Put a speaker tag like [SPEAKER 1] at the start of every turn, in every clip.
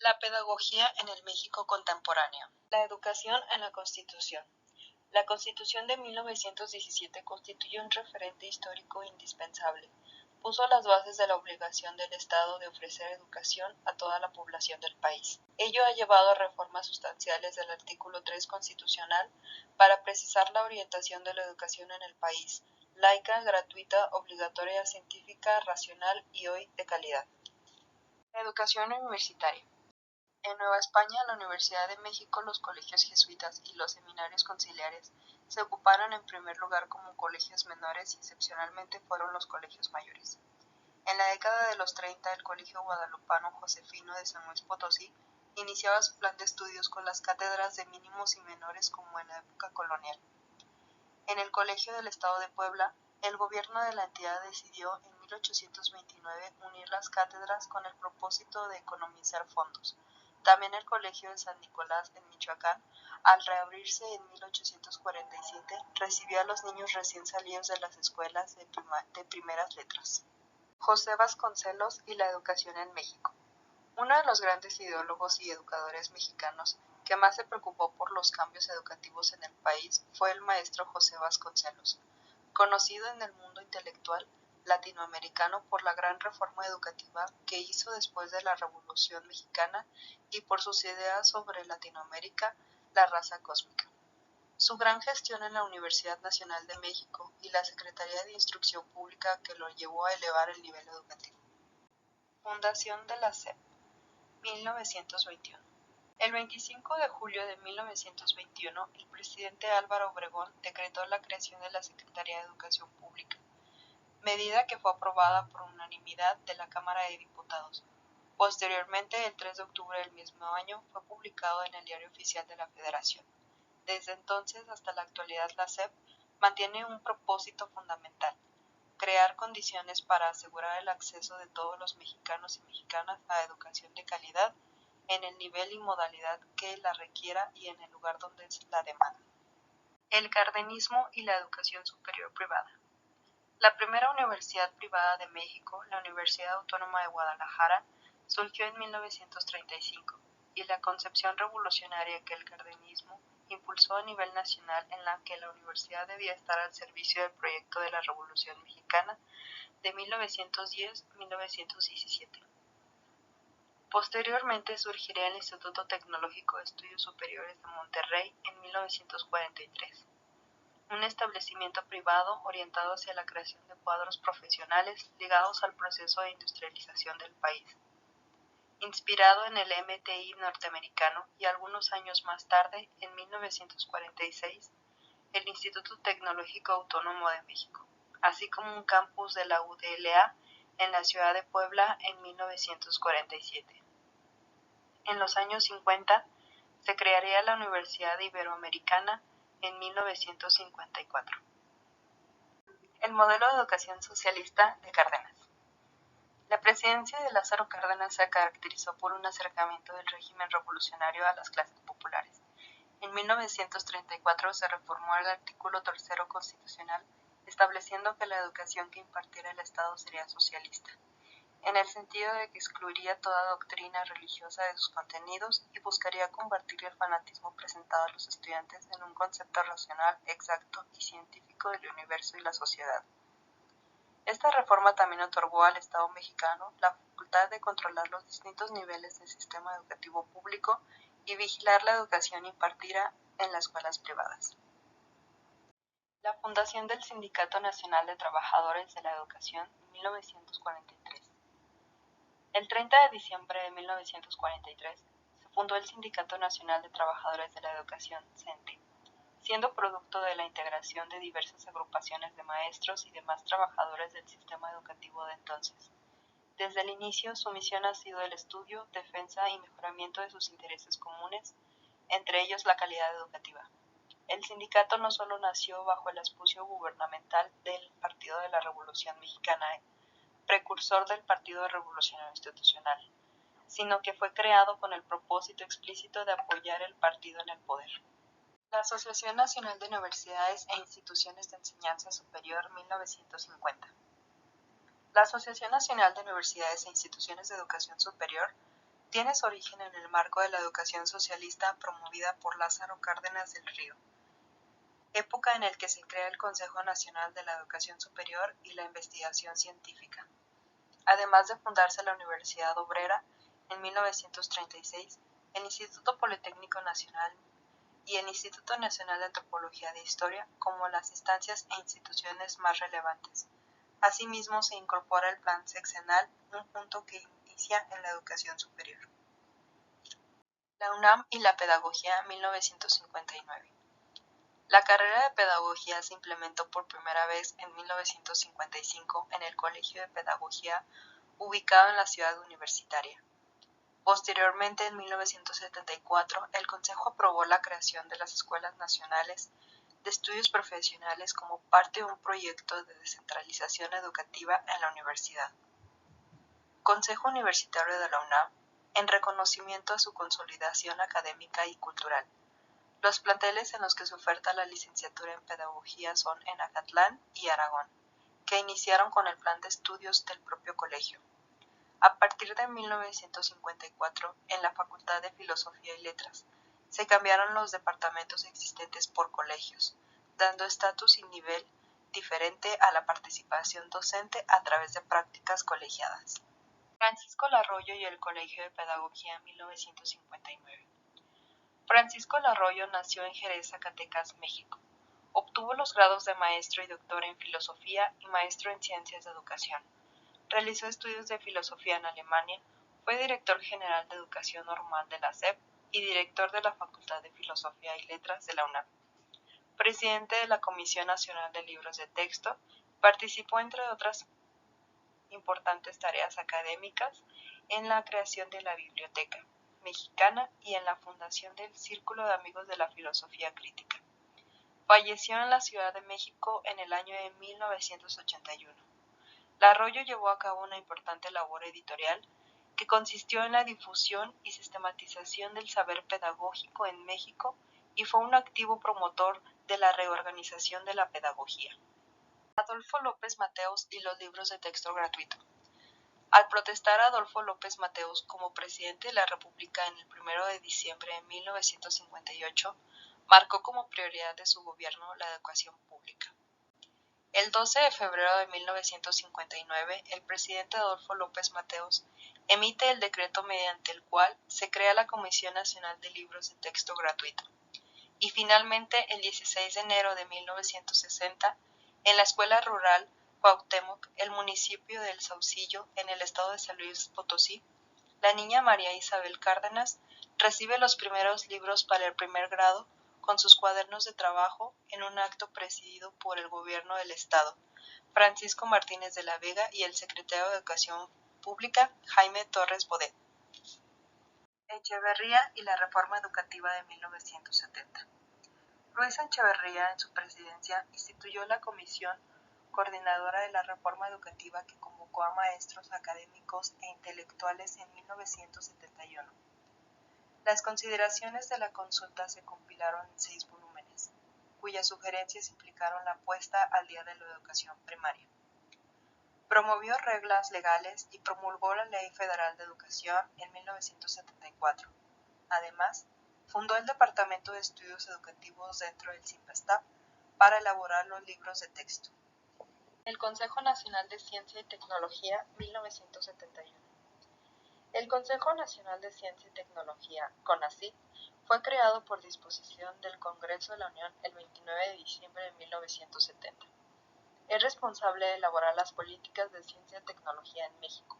[SPEAKER 1] La pedagogía en el México contemporáneo. La educación en la Constitución. La Constitución de 1917 constituye un referente histórico indispensable. Puso las bases de la obligación del Estado de ofrecer educación a toda la población del país. Ello ha llevado a reformas sustanciales del artículo 3 constitucional para precisar la orientación de la educación en el país, laica, gratuita, obligatoria, científica, racional y hoy de calidad. La educación universitaria. En Nueva España, la Universidad de México, los colegios jesuitas y los seminarios conciliares se ocuparon en primer lugar como colegios menores y excepcionalmente fueron los colegios mayores. En la década de los 30, el Colegio Guadalupano Josefino de San Luis Potosí iniciaba su plan de estudios con las cátedras de mínimos y menores como en la época colonial. En el Colegio del Estado de Puebla, el gobierno de la entidad decidió en 1829 unir las cátedras con el propósito de economizar fondos. También el Colegio de San Nicolás en Michoacán, al reabrirse en 1847, recibió a los niños recién salidos de las escuelas de primeras letras. José Vasconcelos y la educación en México. Uno de los grandes ideólogos y educadores mexicanos que más se preocupó por los cambios educativos en el país fue el maestro José Vasconcelos, conocido en el mundo intelectual latinoamericano por la gran reforma educativa que hizo después de la Revolución Mexicana y por sus ideas sobre Latinoamérica, la raza cósmica. Su gran gestión en la Universidad Nacional de México y la Secretaría de Instrucción Pública que lo llevó a elevar el nivel educativo. Fundación de la SEP, 1921. El 25 de julio de 1921, el presidente Álvaro Obregón decretó la creación de la Secretaría de Educación Pública, medida que fue aprobada por unanimidad de la Cámara de Diputados. Posteriormente, el 3 de octubre del mismo año, fue publicado en el Diario Oficial de la Federación. Desde entonces hasta la actualidad, la SEP mantiene un propósito fundamental: crear condiciones para asegurar el acceso de todos los mexicanos y mexicanas a educación de calidad en el nivel y modalidad que la requiera y en el lugar donde la demanda. El cardenismo y la educación superior privada. La primera universidad privada de México, la Universidad Autónoma de Guadalajara, surgió en 1935, y la concepción revolucionaria que el cardenismo impulsó a nivel nacional en la que la universidad debía estar al servicio del proyecto de la Revolución Mexicana de 1910-1917. Posteriormente surgiría el Instituto Tecnológico de Estudios Superiores de Monterrey en 1943. Un establecimiento privado orientado hacia la creación de cuadros profesionales ligados al proceso de industrialización del país. Inspirado en el MTI norteamericano y algunos años más tarde, en 1946, el Instituto Tecnológico Autónomo de México, así como un campus de la UDLA en la ciudad de Puebla en 1947. En los años 50 se crearía la Universidad Iberoamericana en 1954. El modelo de educación socialista de Cárdenas. La presidencia de Lázaro Cárdenas se caracterizó por un acercamiento del régimen revolucionario a las clases populares. En 1934 se reformó el artículo 3 constitucional, estableciendo que la educación que impartiera el Estado sería socialista, en el sentido de que excluiría toda doctrina religiosa de sus contenidos y buscaría combatir el fanatismo presentado a los estudiantes en un concepto racional, exacto y científico del universo y la sociedad. Esta reforma también otorgó al Estado mexicano la facultad de controlar los distintos niveles del sistema educativo público y vigilar la educación impartida en las escuelas privadas. La fundación del Sindicato Nacional de Trabajadores de la Educación, 1943. El 30 de diciembre de 1943 se fundó el Sindicato Nacional de Trabajadores de la Educación, CENTE, siendo producto de la integración de diversas agrupaciones de maestros y demás trabajadores del sistema educativo de entonces. Desde el inicio, su misión ha sido el estudio, defensa y mejoramiento de sus intereses comunes, entre ellos la calidad educativa. El sindicato no solo nació bajo el auspicio gubernamental del Partido de la Revolución Mexicana, precursor del Partido Revolucionario Institucional, sino que fue creado con el propósito explícito de apoyar el partido en el poder. La Asociación Nacional de Universidades e Instituciones de Enseñanza Superior, 1950. La Asociación Nacional de Universidades e Instituciones de Educación Superior Tiene su origen en el marco de la educación socialista promovida por Lázaro Cárdenas del Río, época en el que se crea el Consejo Nacional de la Educación Superior y la Investigación Científica. Además de fundarse la Universidad Obrera en 1936, el Instituto Politécnico Nacional y el Instituto Nacional de Antropología e Historia como las instancias e instituciones más relevantes. Asimismo, se incorpora el Plan Sexenal, un punto que inicia en la educación superior. La UNAM y la pedagogía, 1959. La carrera de pedagogía se implementó por primera vez en 1955 en el Colegio de Pedagogía ubicado en la ciudad universitaria. Posteriormente, en 1974, el Consejo aprobó la creación de las Escuelas Nacionales de Estudios Profesionales como parte de un proyecto de descentralización educativa en la universidad. Consejo Universitario de la UNAM, en reconocimiento a su consolidación académica y cultural. Los planteles en los que se oferta la licenciatura en Pedagogía son en Acatlán y Aragón, que iniciaron con el plan de estudios del propio colegio. A partir de 1954, en la Facultad de Filosofía y Letras, se cambiaron los departamentos existentes por colegios, dando estatus y nivel diferente a la participación docente a través de prácticas colegiadas. Francisco Larroyo y el Colegio de Pedagogía, 1959. Francisco Larroyo nació en Jerez, Zacatecas, México. Obtuvo los grados de maestro y doctor en filosofía y maestro en ciencias de educación. Realizó estudios de filosofía en Alemania, fue director general de educación normal de la SEP y director de la Facultad de Filosofía y Letras de la UNAM. Presidente de la Comisión Nacional de Libros de Texto, participó entre otras importantes tareas académicas en la creación de la Biblioteca Mexicana y en la fundación del Círculo de Amigos de la Filosofía Crítica. Falleció en la Ciudad de México en el año de 1981. Larroyo llevó a cabo una importante labor editorial que consistió en la difusión y sistematización del saber pedagógico en México y fue un activo promotor de la reorganización de la pedagogía. Adolfo López Mateos y los libros de texto gratuito. Al protestar Adolfo López Mateos como presidente de la República en el 1 de diciembre de 1958, marcó como prioridad de su gobierno la educación pública. El 12 de febrero de 1959, el presidente Adolfo López Mateos emite el decreto mediante el cual se crea la Comisión Nacional de Libros de Texto Gratuito. Y finalmente, el 16 de enero de 1960, en la escuela rural Cuauhtémoc, el municipio del Saucillo, en el estado de San Luis Potosí, la niña María Isabel Cárdenas recibe los primeros libros para el primer grado con sus cuadernos de trabajo en un acto presidido por el gobierno del estado, Francisco Martínez de la Vega y el secretario de Educación Pública, Jaime Torres Bodet. Echeverría y la reforma educativa de 1970. Luis Echeverría, en su presidencia, instituyó la Comisión Coordinadora de la Reforma Educativa que convocó a maestros, académicos e intelectuales en 1971. Las consideraciones de la consulta se compilaron en 6 volúmenes, cuyas sugerencias implicaron la puesta al día de la educación primaria. Promovió reglas legales y promulgó la Ley Federal de Educación en 1974. Además, fundó el Departamento de Estudios Educativos dentro del CIMPESTAB para elaborar los libros de texto. El Consejo Nacional de Ciencia y Tecnología, 1971. El Consejo Nacional de Ciencia y Tecnología, CONACYT, fue creado por disposición del Congreso de la Unión el 29 de diciembre de 1970. Es responsable de elaborar las políticas de ciencia y tecnología en México.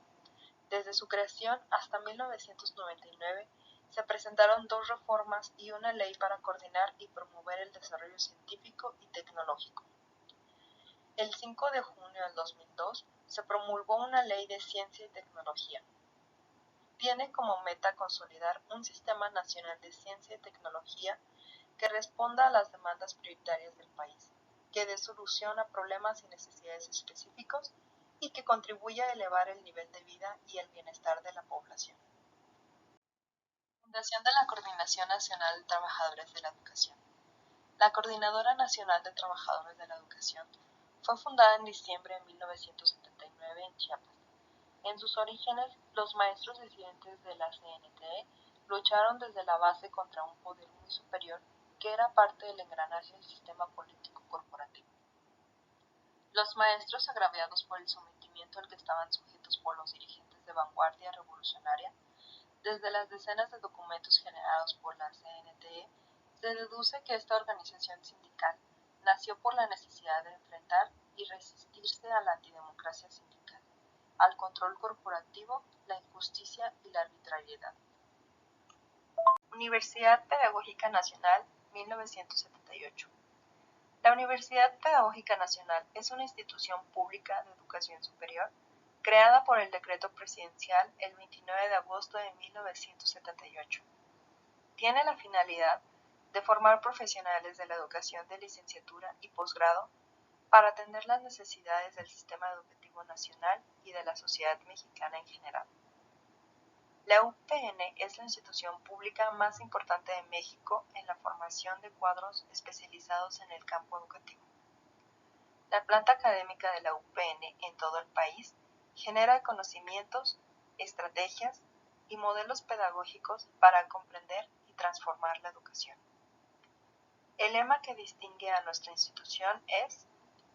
[SPEAKER 1] Desde su creación hasta 1999, se presentaron 2 reformas y una ley para coordinar y promover el desarrollo científico y tecnológico. El 5 de junio del 2002 se promulgó una ley de ciencia y tecnología. Tiene como meta consolidar un sistema nacional de ciencia y tecnología que responda a las demandas prioritarias del país, que dé solución a problemas y necesidades específicos y que contribuya a elevar el nivel de vida y el bienestar de la población. Fundación de la Coordinación Nacional de Trabajadores de la Educación. La Coordinadora Nacional de Trabajadores de la Educación fue fundada en diciembre de 1979 en Chiapas. En sus orígenes, los maestros disidentes de la CNTE lucharon desde la base contra un poder muy superior que era parte del engranaje del sistema político corporativo. Los maestros, agraviados por el sometimiento al que estaban sujetos por los dirigentes de vanguardia revolucionaria, desde las decenas de documentos generados por la CNTE, se deduce que esta organización sindical nació por la necesidad de enfrentar y resistirse a la antidemocracia sindical, al control corporativo, la injusticia y la arbitrariedad. Universidad Pedagógica Nacional, 1978. La Universidad Pedagógica Nacional es una institución pública de educación superior creada por el Decreto Presidencial el 29 de agosto de 1978. Tiene la finalidad de formar profesionales de la educación de licenciatura y posgrado para atender las necesidades del sistema educativo nacional y de la sociedad mexicana en general. La UPN es la institución pública más importante de México en la formación de cuadros especializados en el campo educativo. La planta académica de la UPN en todo el país genera conocimientos, estrategias y modelos pedagógicos para comprender y transformar la educación. El lema que distingue a nuestra institución es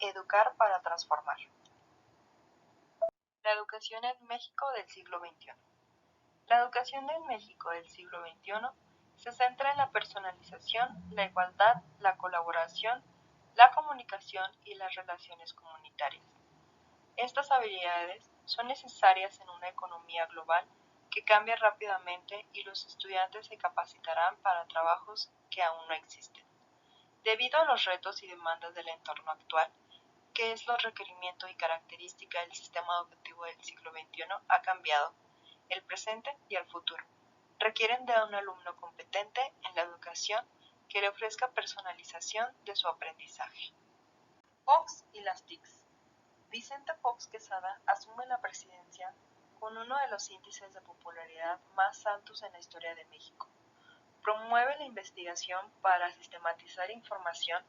[SPEAKER 1] Educar para transformar. La educación en México del siglo XXI. La educación en México del siglo XXI se centra en la personalización, la igualdad, la colaboración, la comunicación y las relaciones comunitarias. Estas habilidades son necesarias en una economía global que cambia rápidamente y los estudiantes se capacitarán para trabajos que aún no existen. Debido a los retos y demandas del entorno actual, que es lo requerimiento y característica del sistema educativo del siglo XXI ha cambiado, el presente y el futuro. Requieren de un alumno competente en la educación que le ofrezca personalización de su aprendizaje. Fox y las TICs. Vicente Fox Quesada asume la presidencia con uno de los índices de popularidad más altos en la historia de México. Promueve la investigación para sistematizar información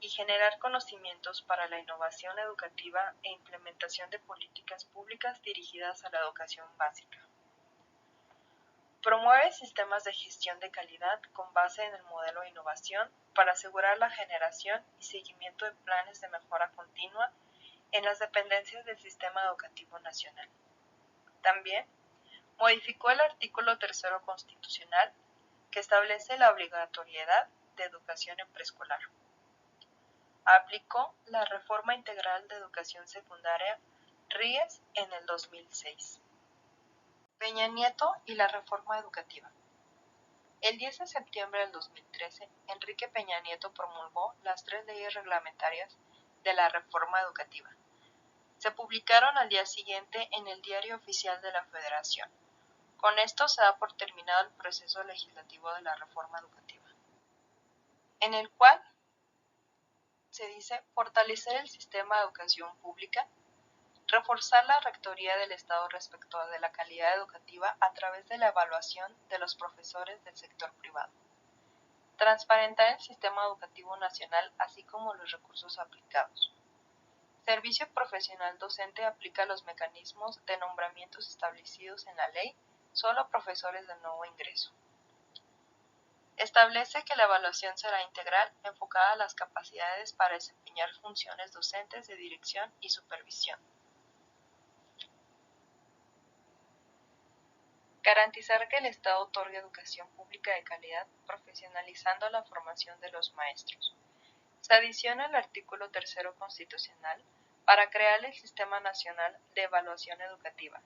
[SPEAKER 1] y generar conocimientos para la innovación educativa e implementación de políticas públicas dirigidas a la educación básica. Promueve sistemas de gestión de calidad con base en el modelo de innovación para asegurar la generación y seguimiento de planes de mejora continua en las dependencias del Sistema Educativo Nacional. También modificó el artículo 3 constitucional que establece la obligatoriedad de educación en preescolar. Aplicó la Reforma Integral de Educación Secundaria RIES en el 2006. Peña Nieto y la reforma educativa. El 10 de septiembre del 2013, Enrique Peña Nieto promulgó las 3 leyes reglamentarias de la reforma educativa. Se publicaron al día siguiente en el Diario Oficial de la Federación. Con esto se da por terminado el proceso legislativo de la reforma educativa, en el cual se dice fortalecer el sistema de educación pública, reforzar la rectoría del Estado respecto de la calidad educativa a través de la evaluación de los profesores del sector privado, transparentar el sistema educativo nacional así como los recursos aplicados. Servicio Profesional Docente aplica los mecanismos de nombramientos establecidos en la ley solo a profesores de nuevo ingreso. Establece que la evaluación será integral, enfocada a las capacidades para desempeñar funciones docentes de dirección y supervisión. Garantizar que el Estado otorgue educación pública de calidad, profesionalizando la formación de los maestros. Se adiciona el artículo 3 constitucional para crear el Sistema Nacional de Evaluación Educativa,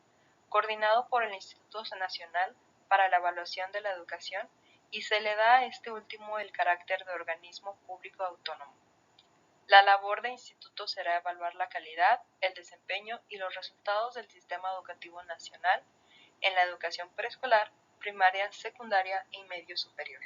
[SPEAKER 1] coordinado por el Instituto Nacional para la Evaluación de la Educación, y se le da a este último el carácter de organismo público autónomo. La labor de instituto será evaluar la calidad, el desempeño y los resultados del sistema educativo nacional en la educación preescolar, primaria, secundaria y medio superior.